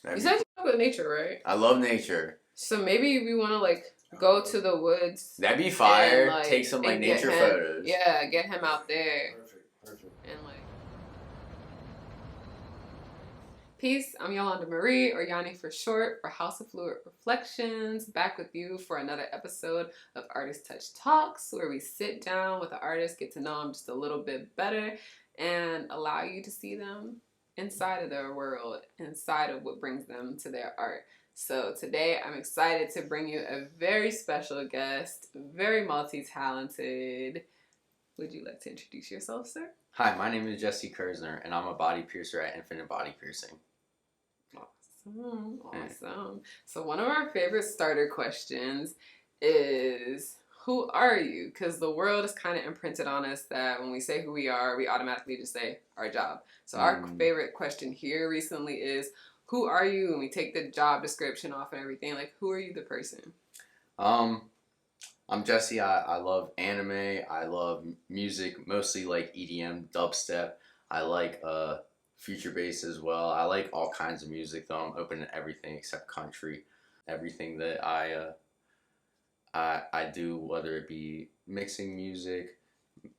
You said you talk about nature, right? I love nature. So maybe we want to like go to the woods. That'd be fire. And, like, take some like and get nature him, photos. Yeah, get him out there. Perfect. And like. Peace, I'm Yolanda Marie, or Yani for short, for House of Fluid Reflections, back with you for another episode of Artist Touch Talks, where we sit down with the artist, get to know them just a little bit better, and allow you to see them inside of their world, inside of what brings them to their art. So today I'm excited to bring you a very special guest, very multi-talented. Would you like to introduce yourself, sir? Hi, my name is Jesse Kersner, and I'm a body piercer at Infinite Body Piercing. Awesome. So one of our favorite starter questions is, who are you? Because the world is kind of imprinted on us that when we say who we are, we automatically just say our job. So our favorite question here recently is, who are you? And we take the job description off and everything. Like, who are you, the person? I'm Jesse. I love anime. I love music, mostly like EDM, dubstep. I like future bass as well. I like all kinds of music, though. I'm open to everything except country. Everything that I do, whether it be mixing music,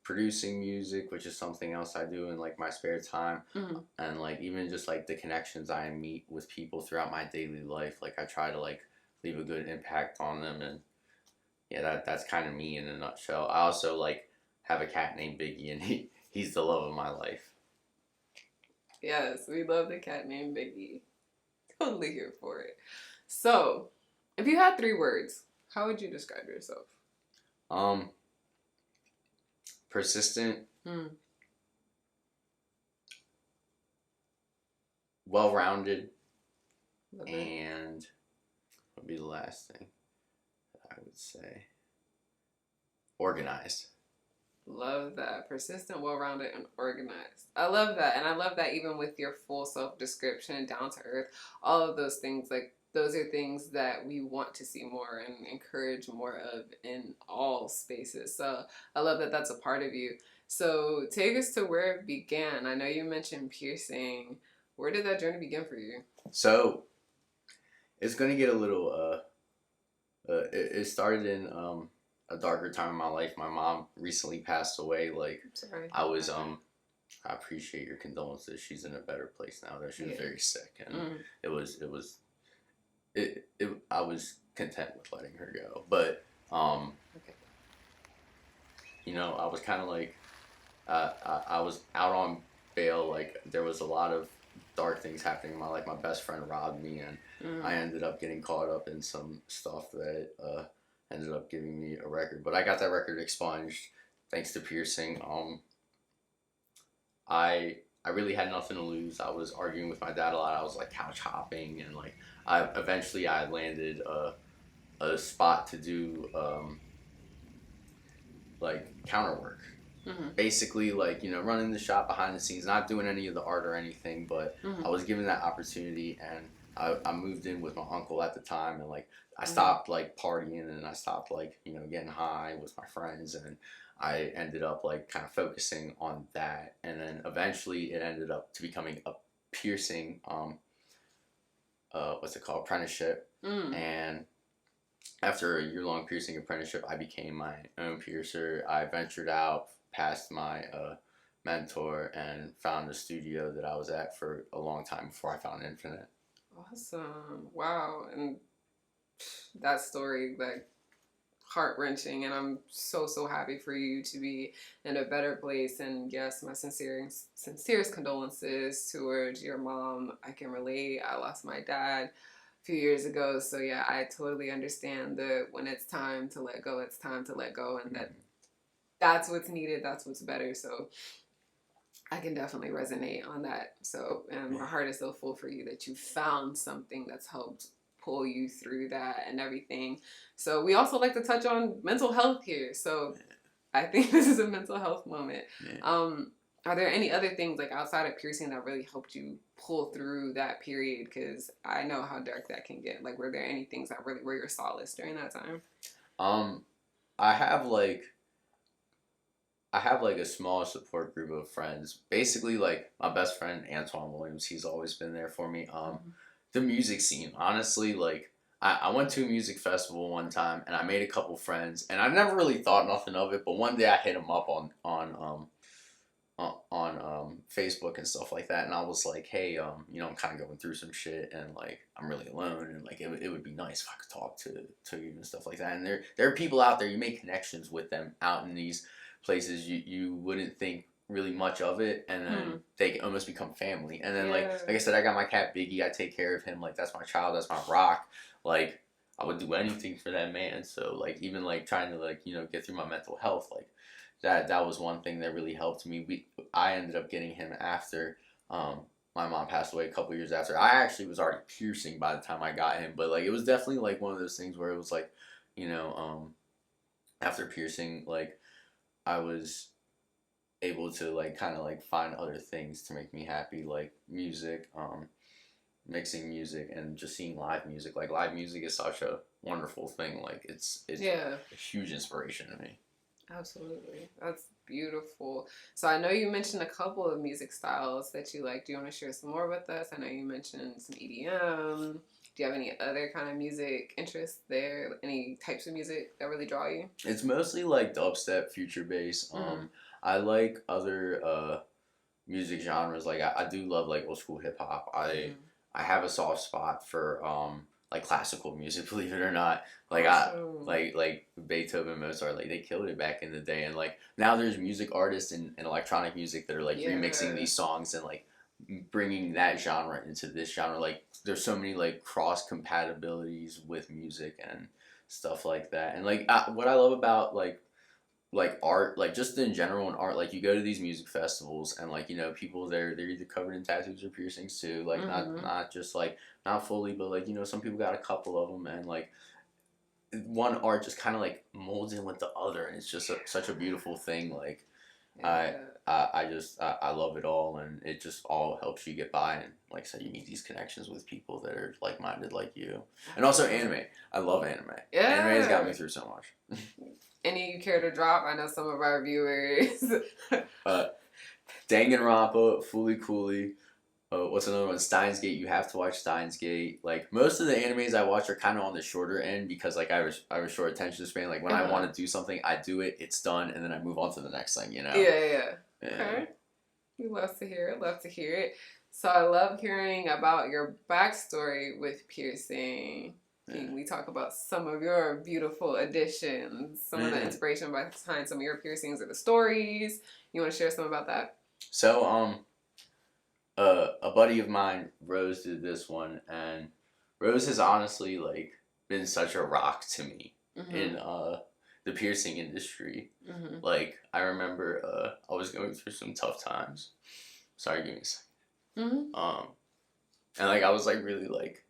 producing music, which is something else I do in like my spare time, and like even just like the connections I meet with people throughout my daily life. Like I try to like leave a good impact on them, and yeah, that's kind of me in a nutshell. I also like have a cat named Biggie, and he's the love of my life. Yes, we love the cat named Biggie. Totally here for it. So, if you had 3 words, how would you describe yourself? Persistent, well-rounded, and what would be the last thing I would say? Organized. Love that. Persistent, well-rounded, and organized. I love that. And I love that even with your full self-description, down to earth, all of those things, like, those are things that we want to see more and encourage more of in all spaces. So I love that that's a part of you. So take us to where it began. I know you mentioned piercing. Where did that journey begin for you? So it's going to get a little, it started in a darker time in my life. My mom recently passed away. Like, sorry. I was, I appreciate your condolences. She's in a better place now, though. She was very sick, and I was content with letting her go. But, you know, I was kind of like, I was out on bail. Like, there was a lot of dark things happening in my life. My best friend robbed me, and I ended up getting caught up in some stuff that ended up giving me a record. But I got that record expunged thanks to piercing. I really had nothing to lose. I was arguing with my dad a lot. I was like couch hopping, and like I landed a spot to do like counter work. Basically, like, you know, running the shop behind the scenes, not doing any of the art or anything, but I was given that opportunity, and I moved in with my uncle at the time, and like I stopped like partying, and I stopped like, you know, getting high with my friends, and I ended up like kind of focusing on that, and then eventually it ended up to becoming a piercing what's it called, apprenticeship. And after a year-long piercing apprenticeship, I became my own piercer. I ventured out past my mentor and found a studio that I was at for a long time before I found Infinite. Awesome. Wow. And that story, like, heart-wrenching, and I'm so happy for you to be in a better place. And yes, my sincerest condolences towards your mom. I can relate. I lost my dad a few years ago, so yeah, I totally understand that when it's time to let go, it's time to let go, and that's what's needed, that's what's better. So I can definitely resonate on that. So, and my heart is so full for you that you found something that's helped pull you through that and everything. So we also like to touch on mental health here. So I think this is a mental health moment. Are there any other things like outside of piercing that really helped you pull through that period? Because I know how dark that can get. Like, were there any things that really were your solace during that time? I have like a small support group of friends. Basically, like my best friend Antoine Williams, he's always been there for me. the music scene. Honestly, like I went to a music festival one time and I made a couple friends and I never really thought nothing of it. But one day I hit them up on Facebook and stuff like that, and I was like, hey, I'm kind of going through some shit, and like I'm really alone, and like it would be nice if I could talk to you and stuff like that. And there are people out there, you make connections with them out in these places you wouldn't think really much of it, and then they almost become family. And then like I said, I got my cat Biggie. I take care of him. Like that's my child. That's my rock. Like I would do anything for that man. So like even like trying to like get through my mental health, like that was one thing that really helped me. I ended up getting him after my mom passed away a couple years after. I actually was already piercing by the time I got him, but like it was definitely like one of those things where it was like, after piercing, like I was able to like kind of like find other things to make me happy, like music, mixing music, and just seeing live music. Like live music is such a wonderful thing. Like it's a huge inspiration to me. Absolutely. That's beautiful. So I know you mentioned a couple of music styles that you like. Do you want to share some more with us? I know you mentioned some EDM. Do you have any other kind of music interests there? Any types of music that really draw you? It's mostly like dubstep, future bass. I like other music genres. Like I do love like old school hip hop. I have a soft spot for like classical music, believe it or not. Like awesome. like Beethoven, Mozart, like they killed it back in the day. And like now there's music artists and electronic music that are like remixing these songs and like bringing that genre into this genre. Like there's so many like cross compatibilities with music and stuff like that. And like what I love about like art, like just in general in art, like you go to these music festivals and like people they're either covered in tattoos or piercings too, like not just like not fully, but like some people got a couple of them, and like one art just kind of like molds in with the other, and it's just such a beautiful thing. Like I love it all, and it just all helps you get by. And like I said, you meet these connections with people that are like-minded like you. And also anime. I love anime. Anime has got me through so much. Any you care to drop? I know some of our viewers. Danganronpa, Fooly Cooly. What's another one? Steins Gate. You have to watch Steins Gate. Like most of the animes I watch are kind of on the shorter end because like I have a short attention span. Like when I want to do something, I do it. It's done, and then I move on to the next thing. Yeah. Okay. We love to hear it. Love to hear it. So I love hearing about your backstory with piercing. We talk about some of your beautiful additions, some of the inspiration behind some of your piercings or the stories. You want to share some about that? So, a buddy of mine, Rose, did this one, and Rose has honestly like been such a rock to me in the piercing industry. Like I remember I was going through some tough times. Sorry, give me a second. And like I was like really like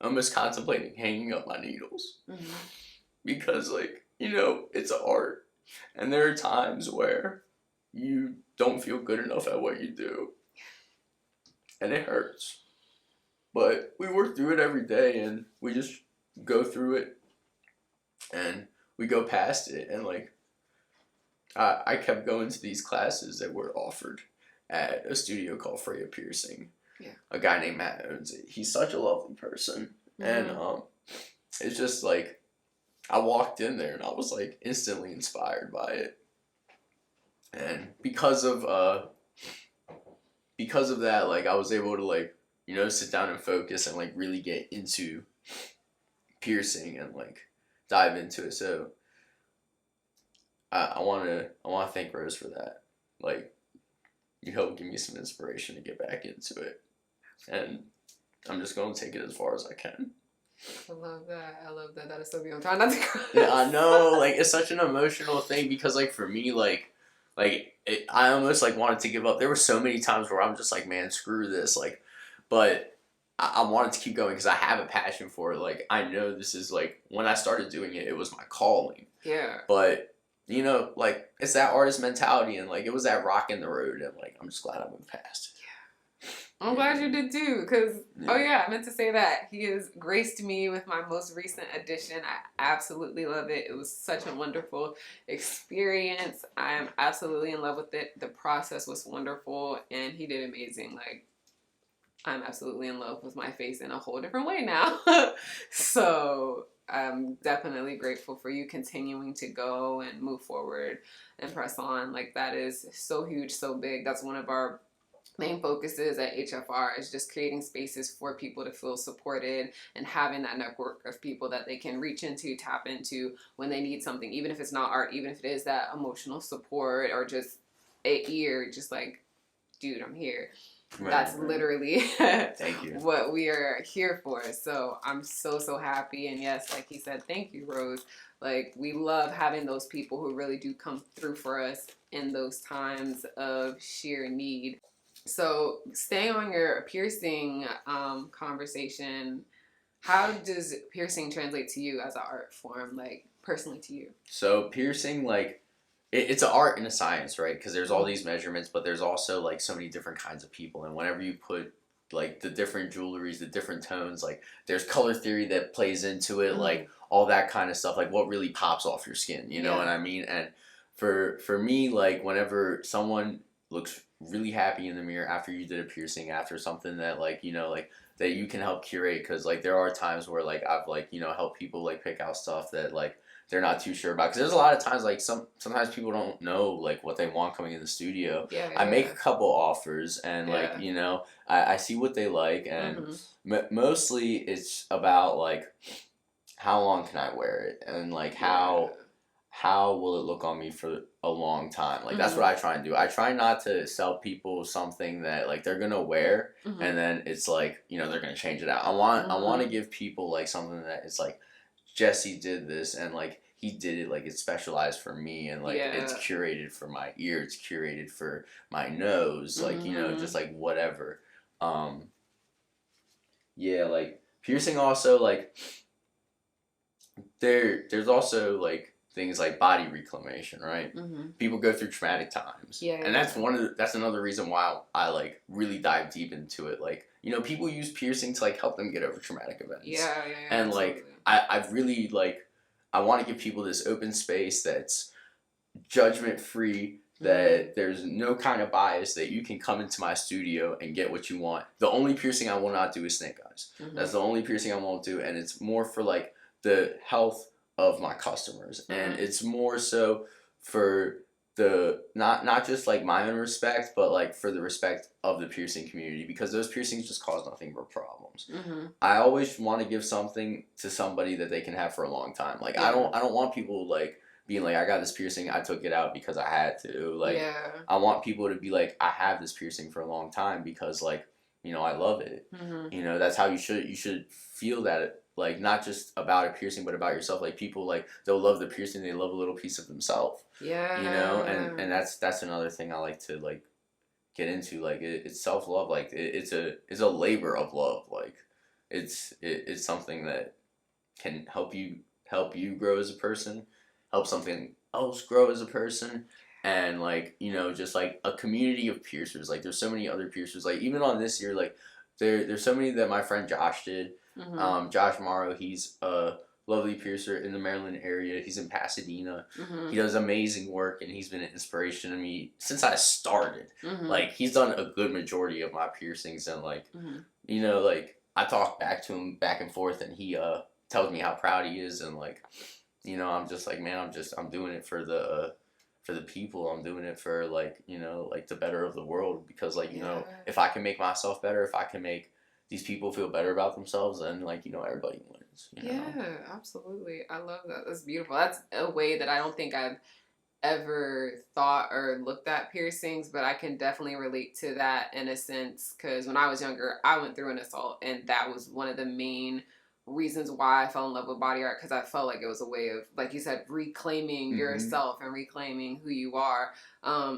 almost contemplating hanging up my needles because like it's art, and there are times where you don't feel good enough at what you do, and it hurts, but we work through it every day, and we just go through it, and we go past it. And like I kept going to these classes that were offered at a studio called Freya Piercing. A guy named Matt owns it. He's such a lovely person. And it's just like I walked in there and I was like instantly inspired by it. And because of that, like I was able to like, sit down and focus and like really get into piercing and like dive into it. So I wanna thank Rose for that. Like you helped give me some inspiration to get back into it. And I'm just going to take it as far as I can. I love that. That is so beautiful. I'm trying not to cry. Yeah, I know. Like, it's such an emotional thing because, like, for me, I almost, like, wanted to give up. There were so many times where I'm just like, man, screw this. Like, but I wanted to keep going because I have a passion for it. Like, I know this is, like, when I started doing it, it was my calling. Yeah. But, like, it's that artist mentality, and, like, it was that rock in the road, and, like, I'm just glad I moved past it. I'm glad you did too, because, I meant to say that. He has graced me with my most recent addition. I absolutely love it. It was such a wonderful experience. I am absolutely in love with it. The process was wonderful, and he did amazing. Like, I'm absolutely in love with my face in a whole different way now. So I'm definitely grateful for you continuing to go and move forward and press on. Like, that is so huge, so big. That's one of our main focuses at HFR, is just creating spaces for people to feel supported and having that network of people that they can reach into, tap into when they need something, even if it's not art, even if it is that emotional support or just a ear, just like, dude, I'm here. Right, that's literally thank you. What we are here for. So I'm so, so happy. And yes, like he said, thank you, Rose. Like, we love having those people who really do come through for us in those times of sheer need. So staying on your piercing conversation, how does piercing translate to you as an art form, like personally to you? So piercing, like, it's an art and a science, right? Because there's all these measurements, but there's also like so many different kinds of people, and whenever you put like the different jewelries, the different tones, like there's color theory that plays into it, like all that kind of stuff, like what really pops off your skin, you know what I mean? And for me, like whenever someone looks really happy in the mirror after you did a piercing, after something that like, you know, like that you can help curate, because like there are times where like I've like, you know, helped people like pick out stuff that like they're not too sure about, because there's a lot of times like sometimes people don't know like what they want coming in the studio. I make a couple offers, and like, you know, I see what they like, and mostly it's about like how long can I wear it, and like how will it look on me for a long time. Like that's what I try and do. I try not to sell people something that like they're gonna wear and then it's like, you know, they're gonna change it out. I want to give people like something that it's like, Jesse did this, and like he did it like it's specialized for me, and like it's curated for my ear, it's curated for my nose, like, you know, just like whatever. Yeah, like piercing also, like there's also like things like body reclamation, right? People go through traumatic times, and that's another reason why I like really dive deep into it. Like, you know, people use piercing to like help them get over traumatic events. And absolutely. Like I've really like I want to give people this open space that's judgment free, that there's no kind of bias, that you can come into my studio and get what you want. The only piercing I will not do is snake eyes. That's the only piercing I won't do, and it's more for like the health of my customers, and it's more so for the not just like my own respect, but like for the respect of the piercing community, because those piercings just cause nothing but problems. I always want to give something to somebody that they can have for a long time. Like I don't want people like being like, I got this piercing, I took it out because I had to. Like I want people to be like, I have this piercing for a long time because like, you know, I love it. You know, that's how you should feel that, like not just about a piercing but about yourself. Like people, like they'll love the piercing, they love a little piece of themselves. You know, and that's another thing I like to like get into. Like it's self-love. Like it's a labor of love. Like it's something that can help you grow as a person, help something else grow as a person. And like, you know, just like a community of piercers. Like there's so many other piercers. Like even on this year, like there's so many that my friend Josh did. Josh Morrow, he's a lovely piercer in the Maryland area. He's in Pasadena. He does amazing work, and he's been an inspiration to me since I started. Like he's done a good majority of my piercings, and like you know, like I talk back to him back and forth, and he tells me how proud he is, and like, you know, I'm just like, man, I'm doing it for the people. I'm doing it for like, you know, like the better of the world, because like, you know, if I can make myself better, if I can make these people feel better about themselves, and like, you know, everybody wins. You know? Absolutely. I love that. That's beautiful. That's a way that I don't think I've ever thought or looked at piercings, but I can definitely relate to that in a sense, because when I was younger, I went through an assault, and that was one of the main reasons why I fell in love with body art, because I felt like it was a way of, like you said, reclaiming yourself and reclaiming who you are.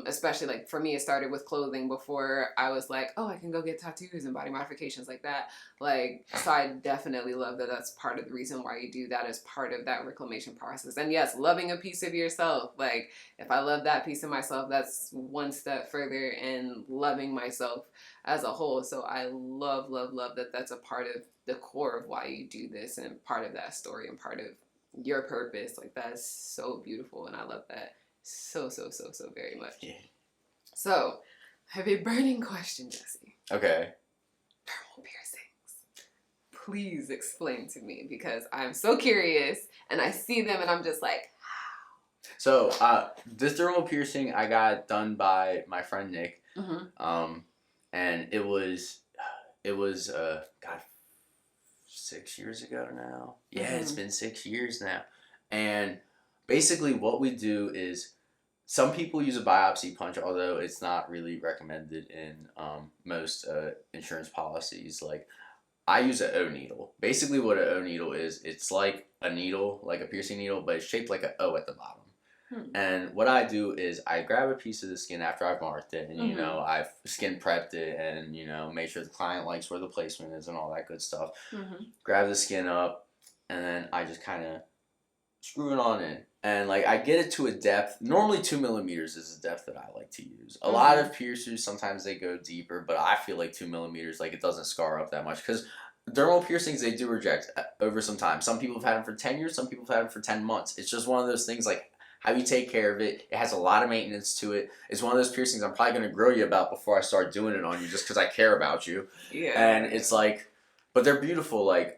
Especially like for me, it started with clothing before I was like, oh, I can go get tattoos and body modifications like that. Like, so I definitely love that that's part of the reason why you do that, as part of that reclamation process. And yes, loving a piece of yourself. Like if I love that piece of myself, that's one step further in loving myself as a whole. So I love that that's a part of the core of why you do this, and part of that story, and part of your purpose. Like that's so beautiful, and I love that so very much. So I have a burning question, Jesse. Okay. please explain to me because I'm so curious and I see them and I'm just like, So, this dermal piercing I got done by my friend Nick. And it was God, 6 years ago now. Yeah, it's been 6 years now. And basically what we do is some people use a biopsy punch, although it's not really recommended in most insurance policies. Like, I use an O needle. Basically what an O needle is, it's like a needle, like a piercing needle, but it's shaped like an O at the bottom. And what I do is I grab a piece of the skin after I've marked it, and you know, I've skin prepped it, and you know, make sure the client likes where the placement is and all that good stuff. Grab the skin up, and then I just kind of screw it on in, and like I get it to a depth. Normally 2 millimeters is the depth that I like to use. A lot of piercers sometimes they go deeper, but I feel like 2 millimeters, like it doesn't scar up that much because dermal piercings they do reject over some time. Some people have had them for 10 years, some people have had them for 10 months. It's just one of those things like how you take care of it. It has a lot of maintenance to it. It's one of those piercings I'm probably going to grill you about before I start doing it on you just because I care about you. yeah. And it's like, but they're beautiful. Like,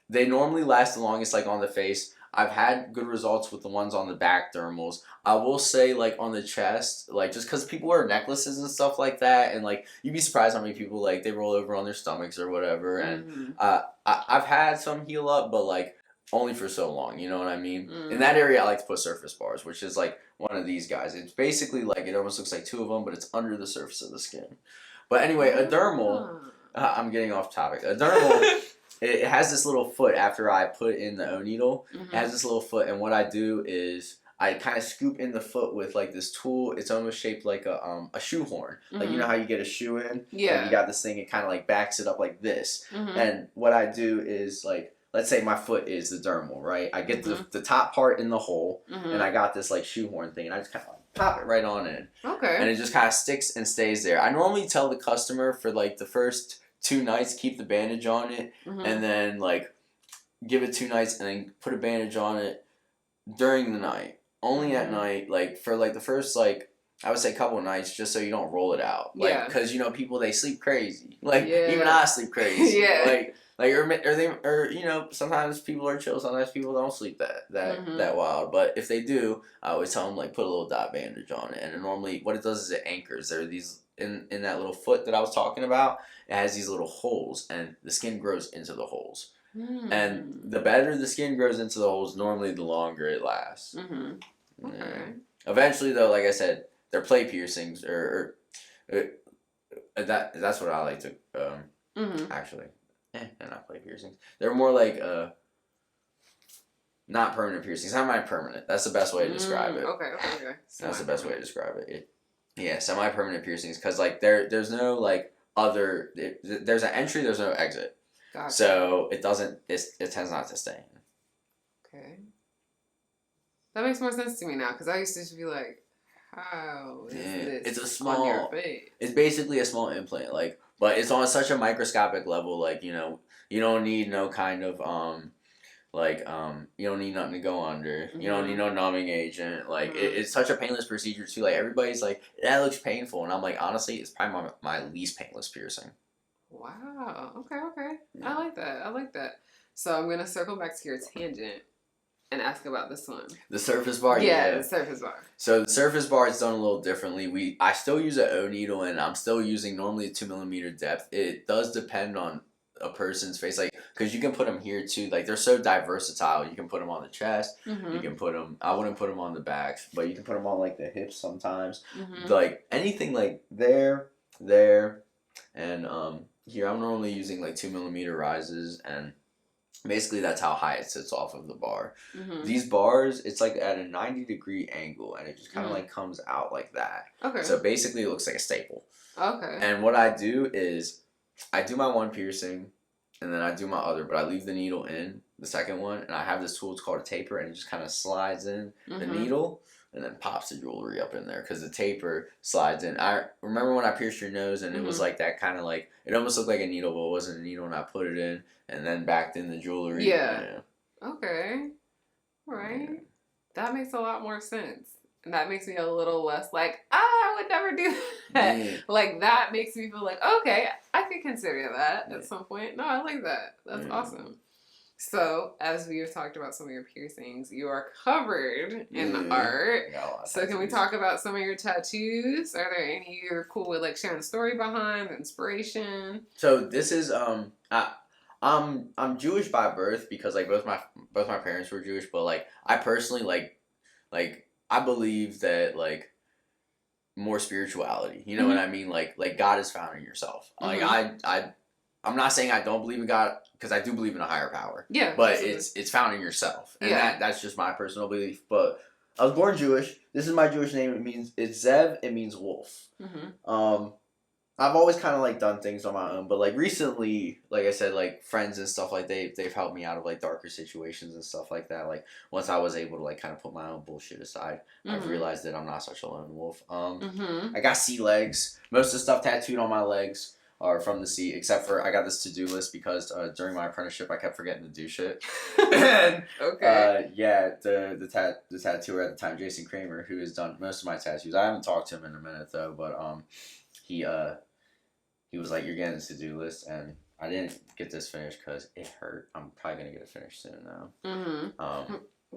they normally last the longest like on the face. I've had good results with the ones on the back dermals. I will say like on the chest, like just because people wear necklaces and stuff like that, and like you'd be surprised how many people like they roll over on their stomachs or whatever. And I've had some heal up, but like only for so long, you know what I mean? In that area, I like to put surface bars, which is like one of these guys. It's basically like, it almost looks like two of them, but it's under the surface of the skin. But anyway, a dermal, I'm getting off topic. A dermal, it has this little foot after I put in the O needle. It has this little foot, and what I do is I kind of scoop in the foot with like this tool. It's almost shaped like a shoehorn. Like, you know how you get a shoe in? Yeah. Like you got this thing, it kind of like backs it up like this. And what I do is like, let's say my foot is the dermal, right? I get the top part in the hole, and I got this like shoehorn thing, and I just kind of like pop it right on in. Okay. And it just kind of sticks and stays there. I normally tell the customer for like the first 2 nights, keep the bandage on it, and then like give it 2 nights, and then put a bandage on it during the night. Only at night, like for like the first like I would say couple of nights, just so you don't roll it out. Like, because you know people they sleep crazy. Like even I sleep crazy. Or you know, sometimes people are chill, sometimes people don't sleep that wild. But if they do, I always tell them like put a little dot bandage on it, and normally what it does is it anchors. There are these in that little foot that I was talking about. It has these little holes, and the skin grows into the holes. And the better the skin grows into the holes, normally the longer it lasts. Okay. Eventually, though, like I said, they're play piercings, or that's what I like to actually. They're not play piercings. They're more like not permanent piercings. Semi-permanent. That's the best way to describe it. Okay. That's the best way to describe it. Yeah, semi-permanent piercings, because like there's no like other. There's an entry. There's no exit. Gotcha. So it doesn't. It tends not to stay. Okay. That makes more sense to me now, because I used to just be like, how is this it's a small, on your face? It's basically a small implant, like, but it's on such a microscopic level, like, you know, you don't need no kind of, you don't need nothing to go under. You don't need no numbing agent. Like, it's such a painless procedure, too. Like, everybody's like, that looks painful. And I'm like, honestly, it's probably my least painless piercing. Wow. Okay. Yeah. I like that. So I'm going to circle back to your tangent and ask about this one. The surface bar? Yeah, the surface bar. So the surface bar is done a little differently. I still use an O needle, and I'm still using normally a 2 millimeter depth. It does depend on a person's face, like, because you can put them here too. Like, they're so versatile. You can put them on the chest. You can put them. I wouldn't put them on the back, but you can put them on like the hips sometimes. Like anything like there, and here. I'm normally using like 2 millimeter rises, and basically that's how high it sits off of the bar. These bars, it's like at a 90-degree angle, and it just kind of like comes out like that. Okay. So basically it looks like a staple. Okay. And what I do is I do my one piercing, and then I do my other, but I leave the needle in the second one, and I have this tool, it's called a taper, and it just kind of slides in the needle and then pops the jewelry up in there, because the taper slides in. I remember when I pierced your nose, and it was like that kind of like, it almost looked like a needle, but it wasn't a needle, and I put it in and then backed in the jewelry. Yeah. Okay. All right. Yeah. That makes a lot more sense. And that makes me a little less like, I would never do that. Yeah. Like, that makes me feel like, okay, I could consider that at some point. No, I like that. That's awesome. So, as we have talked about some of your piercings, you are covered in art. So, can we talk about some of your tattoos? Are there any you're cool with, like sharing the story behind, the inspiration? So this is I'm Jewish by birth because like both my parents were Jewish, but like I personally like I believe that like more spirituality. You know what I mean? Like God is found in yourself. Like I'm not saying I don't believe in God because I do believe in a higher power. Yeah, but absolutely. it's found in yourself, and that's just my personal belief. But I was born Jewish. This is my Jewish name. It's Zev. It means wolf. I've always kind of like done things on my own, but like recently, like I said, like friends and stuff like they've helped me out of like darker situations and stuff like that. Like once I was able to like kind of put my own bullshit aside, I've realized that I'm not such a lone wolf. I got sea legs. Most of the stuff tattooed on my legs are from the sea, except for I got this to-do list because during my apprenticeship I kept forgetting to do shit. And the tattooer at the time, Jason Kramer, who has done most of my tattoos. I haven't talked to him in a minute though, but he was like, "You're getting this to-do list," and I didn't get this finished because it hurt. I'm probably gonna get it finished soon though.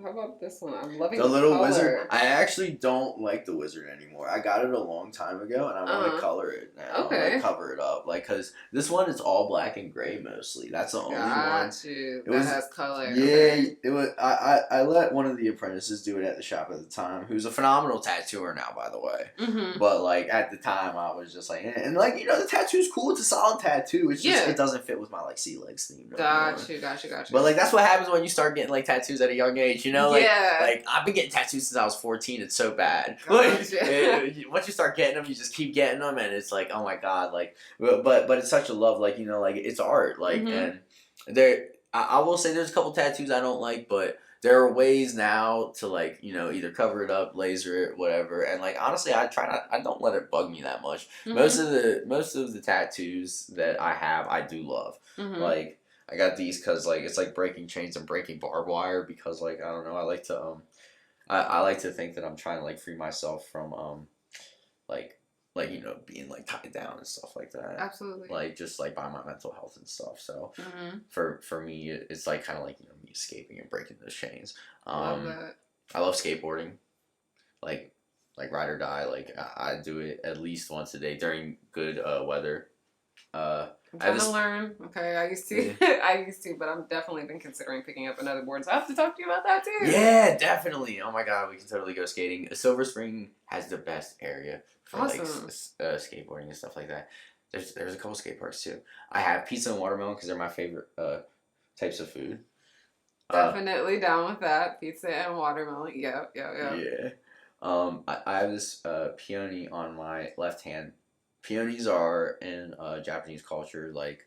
How about this one? I'm loving the little color. wizard. I actually don't like the wizard anymore. I got it a long time ago, and I want to color it now. Okay. Like, cover it up, like because this one is all black and gray mostly. That's the only one. It has color. Yeah, okay. it was. I let one of the apprentices do it at the shop at the time, who's a phenomenal tattooer now, by the way. But like at the time, I was just like, and like the tattoo's cool. It's a solid tattoo. It's just it doesn't fit with my like sea legs theme. Gotcha. But like that's what happens when you start getting like tattoos at a young age. Like I've been getting tattoos since I was 14. It's so bad. Like, once you start getting them, you just keep getting them, and it's like, oh my god, like, but it's such a love, like like it's art, like, and I will say there's a couple tattoos I don't like, but there are ways now to like either cover it up, laser it, whatever, and like honestly, I don't let it bug me that much. Most of the tattoos that I have, I do love, like. I got these because like it's like breaking chains and breaking barbed wire because like I don't know, I like to I like to think that I'm trying to like free myself from like being like tied down and stuff like that. Absolutely. Like just like by my mental health and stuff. So for me it's like kind of like me escaping and breaking those chains. Love that. I love skateboarding. Like ride or die. Like I do it at least once a day during good weather. I'm trying to learn. Okay, I used to, but I've definitely been considering picking up another board. So I have to talk to you about that too. Yeah, definitely. Oh my god, we can totally go skating. Silver Spring has the best area for like skateboarding and stuff like that. There's a couple skate parks too. I have pizza and watermelon because they're my favorite types of food. Definitely down with that. Pizza and watermelon. Yeah. Yeah. I have this peony on my left hand. Peonies are in Japanese culture, like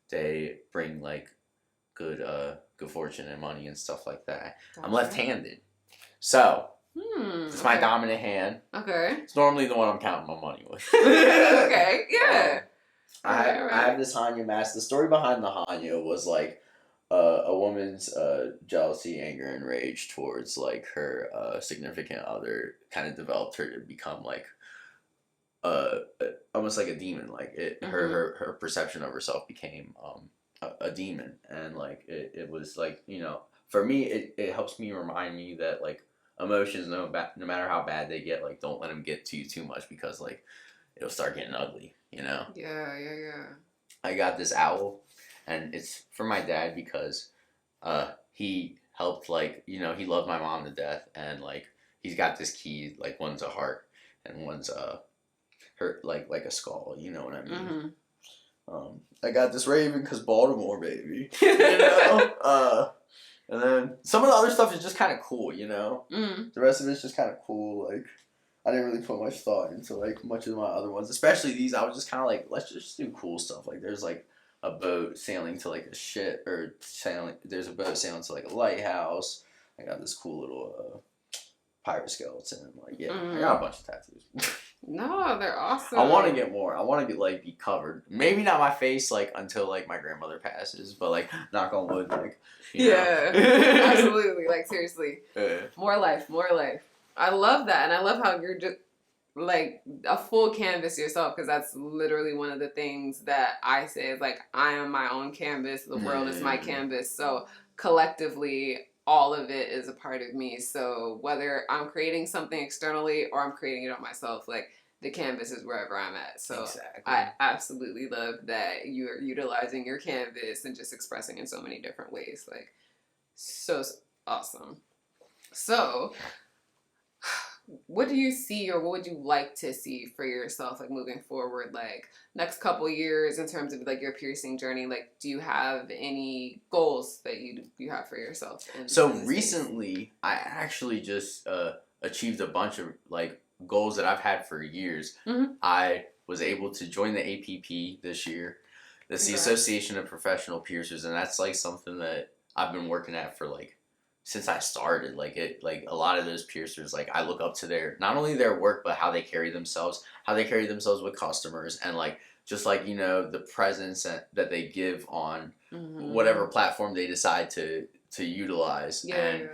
they bring like good fortune and money and stuff like that. Gotcha. I'm left-handed, so it's my dominant hand. Okay. It's normally the one I'm counting my money with. Okay, yeah. I have this Hanya mask. The story behind the Hanya was like a woman's jealousy, anger, and rage towards like her significant other kind of developed her to become like almost like a demon. Like her perception of herself became a demon, and like it was like for me it helps me remind me that like emotions no matter how bad they get, like don't let them get to you too much because like it'll start getting ugly. Yeah. I got this owl, and it's for my dad because he helped like he loved my mom to death, and like he's got this key, like one's a heart and one's her like a skull, you know what I mean? I got this raven because Baltimore, baby. And then some of the other stuff is just kind of cool, The rest of it's just kind of cool. Like I didn't really put much thought into like much of my other ones, especially these. I was just kind of like, let's just do cool stuff. Like there's like a boat sailing to like there's a boat sailing to like a lighthouse. I got this cool little pirate skeleton. Like I got a bunch of tattoos. No, they're awesome. I want to get more. I want to like be covered. Maybe not my face like until like my grandmother passes, but like knock on wood, like absolutely. Like seriously, more life. I love that, and I love how you're just like a full canvas yourself, because that's literally one of the things that I say is like, I am my own canvas, the world is my canvas, so collectively all of it is a part of me. So whether I'm creating something externally or I'm creating it on myself, like the canvas is wherever I'm at. So exactly. I absolutely love that you're utilizing your canvas and just expressing in so many different ways. Like, so awesome. So what do you see, or what would you like to see for yourself, like moving forward, like next couple years in terms of like your piercing journey? Like, do you have any goals that you have for yourself? So recently, I actually just achieved a bunch of like goals that I've had for years. Mm-hmm. I was able to join the APP this year. That's the Association of Professional Piercers, and that's like something that I've been working at for like since I started. Like a lot of those piercers, like I look up to their, not only their work, but how they carry themselves with customers, and like just like, you know, the presence that they give on whatever platform they decide to utilize. Yeah, and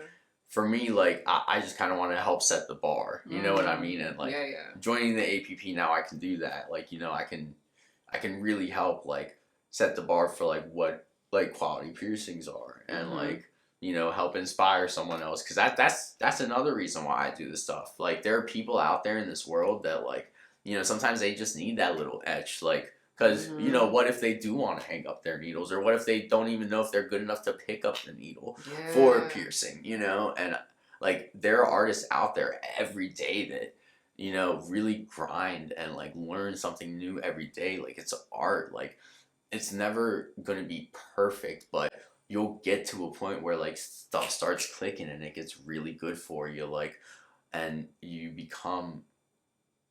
for me, like I just kind of want to help set the bar, you know what I mean? And like joining the APP now, I can do that. Like, you know, I can really help like set the bar for like what like quality piercings are, and like, you know, help inspire someone else. Because that's another reason why I do this stuff. Like, there are people out there in this world that, like, you know, sometimes they just need that little etch. Like, because, you know, what if they do want to hang up their needles? Or what if they don't even know if they're good enough to pick up the needle for a piercing, you know? And, like, there are artists out there every day that, you know, really grind and, like, learn something new every day. Like, it's art. Like, it's never going to be perfect, but you'll get to a point where like stuff starts clicking and it gets really good for you, like, and you become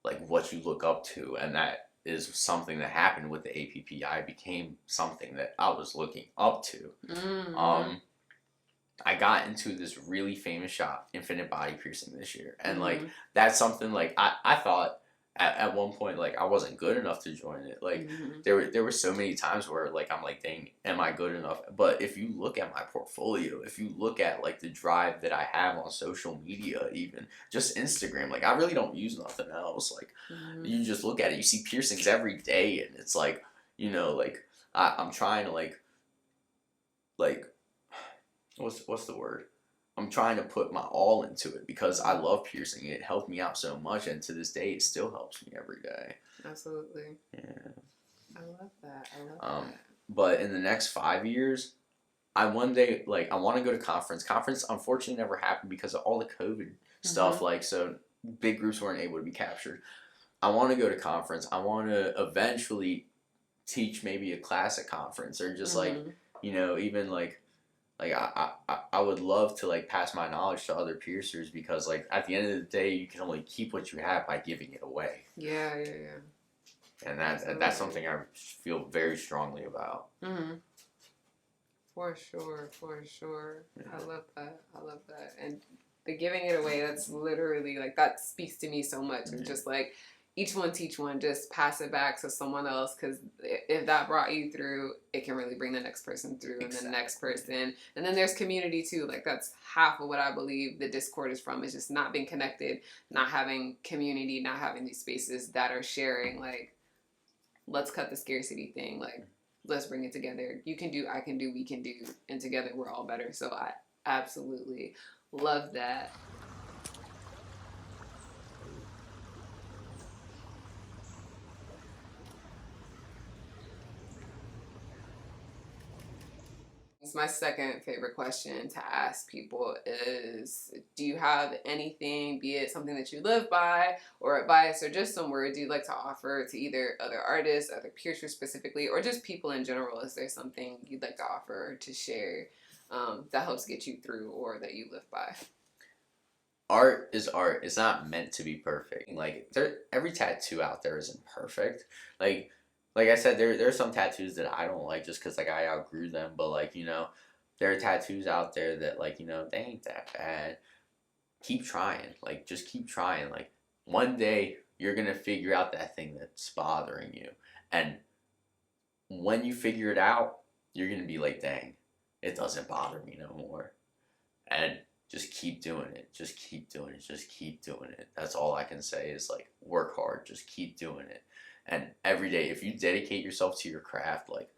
like what you look up to. And that is something that happened with the APP. I became something that I was looking up to. I got into this really famous shop, Infinite Body Piercing, this year, and like that's something like I thought at one point, like, I wasn't good enough to join it. Like, there were so many times where, like, I'm like, dang, am I good enough? But if you look at my portfolio, if you look at, like, the drive that I have on social media, even, just Instagram, like, I really don't use nothing else. Like, you just look at it, you see piercings every day, and it's like, you know, like, I'm trying to, like, what's the word? I'm trying to put my all into it because I love piercing. It helped me out so much, and to this day, it still helps me every day. Absolutely. Yeah. I love that. That. But in the next 5 years, I one day, like, I want to go to conference. Conference, unfortunately, never happened because of all the COVID stuff. Like, so big groups weren't able to be captured. I want to go to conference. I want to eventually teach maybe a class at conference, or just like, you know, even like I would love to like pass my knowledge to other piercers, because like at the end of the day, you can only keep what you have by giving it away. Yeah. And that's something I feel very strongly about. For sure. Yeah. I love that. And the giving it away, that's literally like, that speaks to me so much. And just like, each one teach one, just pass it back to someone else, because if that brought you through, it can really bring the next person through, and the next person. And then there's community too. Like, that's half of what I believe the Discord is from, is just not being connected, not having community, not having these spaces that are sharing. Like, let's cut the scarcity thing. Like, let's bring it together. You can do, I can do, we can do, and together we're all better. So I absolutely love that. My second favorite question to ask people is, do you have anything, be it something that you live by, or advice, or just some words you'd like to offer to either other artists, other piercers specifically, or just people in general? Is there something you'd like to offer, to share, that helps get you through, or that you live by? Art is art. It's not meant to be perfect. Like, every tattoo out there isn't perfect. Like I said, there are some tattoos that I don't like just because, like, I outgrew them. But, like, you know, there are tattoos out there that, like, you know, they ain't that bad. Keep trying. Like, just keep trying. Like, one day you're going to figure out that thing that's bothering you. And when you figure it out, you're going to be like, dang, it doesn't bother me no more. And just keep doing it. Just keep doing it. Just keep doing it. That's all I can say is like work hard. Just keep doing it. And every day, if you dedicate yourself to your craft, like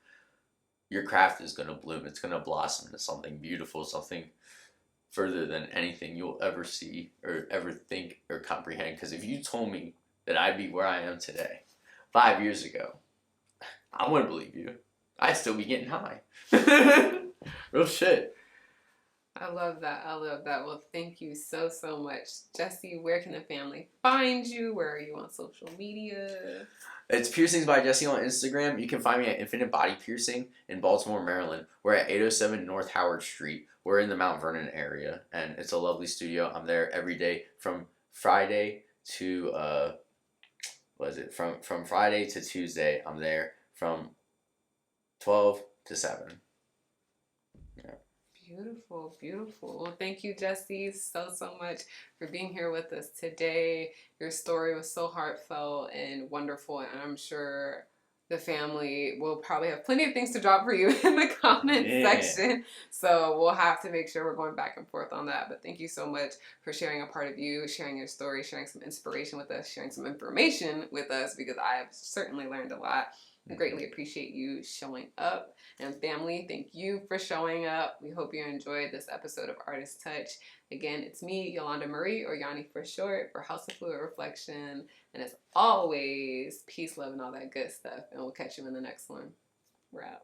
your craft is gonna bloom. It's gonna blossom into something beautiful, something further than anything you'll ever see or ever think or comprehend. Because if you told me that I'd be where I am today 5 years ago, I wouldn't believe you. I'd still be getting high. Real shit. I love that. I love that. Well, thank you so, so much. Jesse, where can the family find you? Where are you on social media? It's Piercings by Jesse on Instagram. You can find me at Infinite Body Piercing in Baltimore, Maryland. We're at 807 North Howard Street. We're in the Mount Vernon area, and it's a lovely studio. I'm there every day from Friday to from Friday to Tuesday. I'm there from 12 to 7. Yeah. Beautiful, beautiful. Well, thank you, Jesse, so, so much for being here with us today. Your story was so heartfelt and wonderful, and I'm sure the family will probably have plenty of things to drop for you in the comment section. So we'll have to make sure we're going back and forth on that. But thank you so much for sharing a part of you, sharing your story, sharing some inspiration with us, sharing some information with us, because I have certainly learned a lot. I greatly appreciate you showing up. And family, thank you for showing up. We hope you enjoyed this episode of Artist Touch. Again, it's me, Yolanda Marie, or Yani for short, for House of Fluid Reflection. And as always, peace, love, and all that good stuff. And we'll catch you in the next one. We're out.